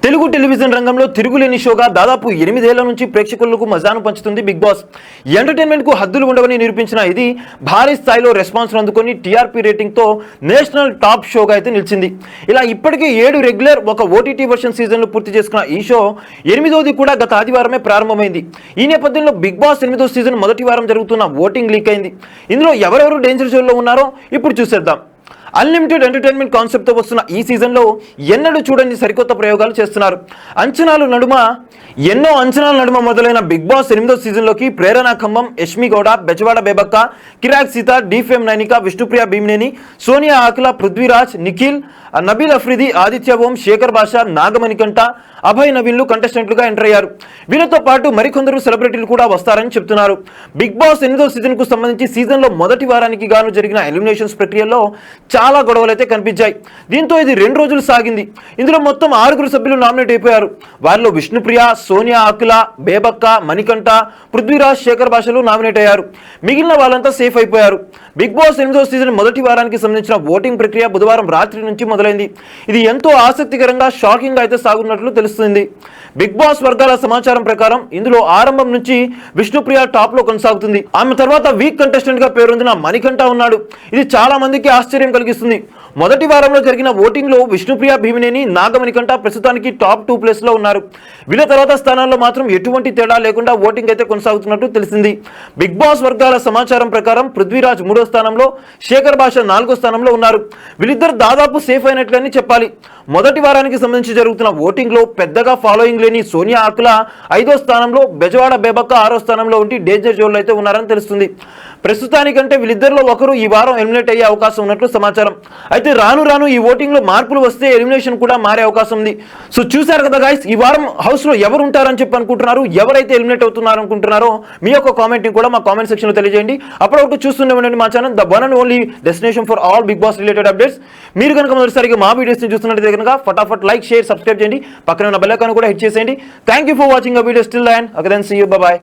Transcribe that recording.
Telugu television రంగంలో తిరుగులేని షోగా దాదాపు 8 ఏళ్ల నుంచి ప్రేక్షకులకు మజాను పంచుతుంది బిగ్ బాస్. ఎంటర్టైన్మెంట్ కు హద్దులు ఉండవని నిరూపించిన ఇది భారీ స్థాయిలో రెస్పాన్స్ అందుకొని టీఆర్పీ రేటింగ్ తో నేషనల్ టాప్ షోగా అయితే నిలిచింది. ఇలా ఇప్పటికే 7 రెగ్యులర్, ఒక ఓటీటీ వర్షన్ సీజన్లు పూర్తి చేసుకున్న ఈ షో 8వది కూడా గత ఆదివారమే ప్రారంభమైంది. ఈ నేపథ్యంలో బిగ్ బాస్ 8వ సీజన్ మొదటి వారం జరుగుతున్న ఓటింగ్ లీక్ అయింది. ఇందులో ఎవరెవరు డేంజర్ జోన్లో ఉన్నారో ఇప్పుడు చూసేద్దాం. అన్లిమిటెడ్ ఎంటర్టైన్మెంట్ కాన్సెప్ట్తో వస్తున్న ఈ సీజన్లో ఎన్నడూ చూడని సరికొత్త ప్రయోగాలు చేస్తున్నారు. ఎన్నో అంచనాల నడుమ మొదలైన బిగ్ బాస్ 8వ సీజన్లోకి ప్రేరణ ఖమ్మం, యష్మి గౌడ, బెజవాడ బేబక్క, కిరాక్ సీత, డీఫేమ్ నైనిక, విష్ణుప్రియ భీమినేని, సోనియా ఆకుల, పృథ్వీరాజ్, నిఖిల్, నబీల్ అఫ్రిది, ఆదిత్య ఓం, శేఖర్ భాష, నాగమణికంఠ, అభయ్ నవీన్లు కంటెస్టెంట్లుగా ఎంటర్ అయ్యారు. వీళ్ళతో పాటు మరికొందరు సెలబ్రిటీలు కూడా వస్తారని చెప్తున్నారు. బిగ్ బాస్ 8వ సీజన్కు సంబంధించి సీజన్లో మొదటి వారానికి గాను జరిగిన ఎలిమినేషన్స్ ప్రక్రియలో చాలా గొడవలు అయితే కనిపించాయి. దీంతో ఇది 2 రోజులు సాగింది. ఇందులో మొత్తం 6 సభ్యులు నామినేట్ అయిపోయారు. వారిలో విష్ణుప్రియ, సోనియా ఆకుల, బేబక్క, మణికంఠ, పృథ్వీరాజ్, శేఖర్ భాషలు నామినేట్ అయ్యారు. మిగిలిన వాళ్ళంతా సేఫ్ అయిపోయారు. బిగ్ బాస్ 8వ సీజన్ మొదటి వారానికి సంబంధించిన ఓటింగ్ ప్రక్రియ బుధవారం రాత్రి నుంచి మొదలైంది. ఇది ఎంతో ఆసక్తికరంగా, షాకింగ్ గా అయితే సాగుతున్నట్లు తెలుస్తుంది. బిగ్ బాస్ వర్గాల సమాచారం ప్రకారం ఇందులో ఆరంభం నుంచి విష్ణుప్రియ టాప్ లో కొనసాగుతుంది. ఆమె తర్వాత వీక్ కంటెస్టెంట్ గా పేరొందిన మణికంఠ ఉన్నాడు. ఇది చాలా మందికి ఆశ్చర్యం కలిగిస్తుంది. మొదటి వారంలో జరిగిన ఓటింగ్ లో విష్ణుప్రియ భీమినేని, నాగమణికంఠ ప్రస్తుతానికి టాప్ 2 ప్లేస్ లో ఉన్నారు. వీళ్ళ తర్వాత స్థానాల్లో మాత్రం ఎటువంటి తేడా లేకుండా ఓటింగ్ అయితే కొనసాగుతున్నట్టు తెలిసింది. బిగ్ బాస్ వర్గాల సమాచారం ప్రకారం పృథ్వీరాజ్ 3వ స్థానంలో, శేఖర్ భాష 4వ స్థానంలో ఉన్నారు. వీళ్ళిద్దరు దాదాపు సేఫ్ అయినట్లని చెప్పాలి. మొదటి వారానికి సంబంధించి జరుగుతున్న ఓటింగ్ లో పెద్దగా ఫాలోయింగ్ లేని సోనియా ఆకుల 5వ స్థానంలో, బెజవాడ బేబక్క 6వ స్థానంలో ఉండి డేంజర్ జోన్లో అయితే ఉన్నారని తెలుస్తుంది. ప్రస్తుతానికంటే వీళ్ళిద్దరిలో ఒకరు ఈ వారం ఎలిమినేట్ అయ్యే అవకాశం ఉన్నట్లు సమాచారం. అయితే రాను ఈ ఓటింగ్ లో మార్పులు వస్తే ఎలిమినేషన్ కూడా మారే అవకాశం ఉంది. సో చూసారు కదా గైస్, ఈ వారం హౌస్ లో ఎవరు ఉంటారని చెప్పి అనుకుంటున్నారు, ఎవరైతే ఎలిమినేట్ అవుతున్నారు అనుకుంటున్నారో మీ యొక్క కామెంట్ ని కూడా మా కామెంట్ సెక్షన్ లో తెలియజేయండి. అప్పుడప్పుడు చూస్తూనే ఉండండి మా channel the one and only destination for all Bigg Boss related updates. మీరు కనుక మొదటిసారిగా మా వీడియోస్ ని చూస్తున్నట్లయితే కనుక ఫటాఫట్ లైక్, షేర్, సబ్స్క్రైబ్ చేయండి. పక్కన ఉన్న బెల్ ఐకాన్ కూడా హిట్ చేసేయండి. Thank you for watching a video. Still and again see you. By.